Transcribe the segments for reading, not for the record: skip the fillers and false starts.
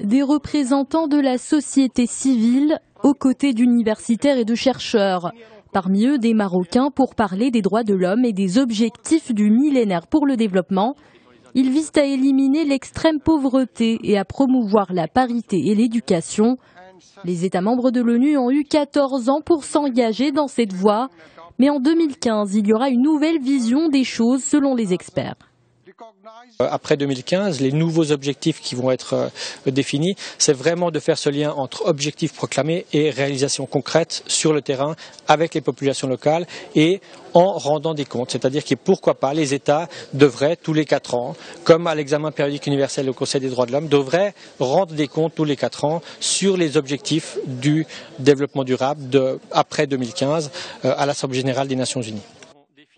Des représentants de la société civile aux côtés d'universitaires et de chercheurs. Parmi eux, des Marocains pour parler des droits de l'homme et des objectifs du millénaire pour le développement. Ils visent à éliminer l'extrême pauvreté et à promouvoir la parité et l'éducation. Les États membres de l'ONU ont eu 14 ans pour s'engager dans cette voie. Mais en 2015, il y aura une nouvelle vision des choses selon les experts. Après 2015, les nouveaux objectifs qui vont être définis, c'est vraiment de faire ce lien entre objectifs proclamés et réalisations concrètes sur le terrain avec les populations locales et en rendant des comptes. C'est-à-dire que pourquoi pas les États devraient tous les 4 ans, comme à l'examen périodique universel au Conseil des droits de l'homme, devraient rendre des comptes tous les 4 ans sur les objectifs du développement durable après 2015 à l'Assemblée générale des Nations unies.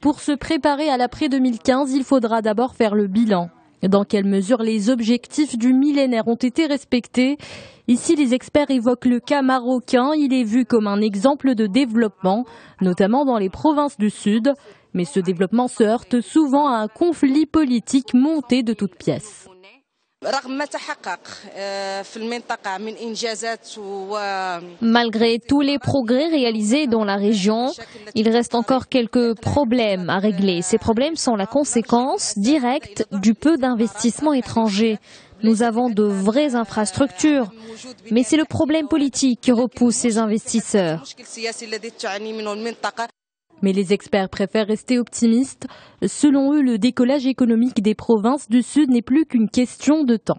Pour se préparer à l'après 2015, il faudra d'abord faire le bilan. Dans quelle mesure les objectifs du millénaire ont été respectés? Ici, les experts évoquent le cas marocain. Il est vu comme un exemple de développement, notamment dans les provinces du Sud. Mais ce développement se heurte souvent à un conflit politique monté de toutes pièces. Malgré tous les progrès réalisés dans la région, il reste encore quelques problèmes à régler. Ces problèmes sont la conséquence directe du peu d'investissements étrangers. Nous avons de vraies infrastructures, mais c'est le problème politique qui repousse ces investisseurs. Mais les experts préfèrent rester optimistes. Selon eux, le décollage économique des provinces du Sud n'est plus qu'une question de temps.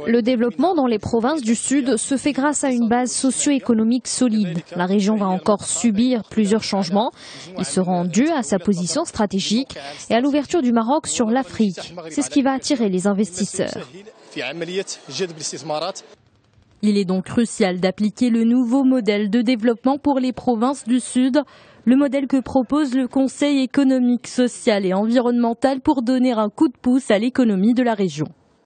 Le développement dans les provinces du Sud se fait grâce à une base socio-économique solide. La région va encore subir plusieurs changements. Ils seront dus à sa position stratégique et à l'ouverture du Maroc sur l'Afrique. C'est ce qui va attirer les investisseurs. Il est donc crucial d'appliquer le nouveau modèle de développement pour les provinces du Sud, le modèle que propose le Conseil économique, social et environnemental pour donner un coup de pouce à l'économie de la région.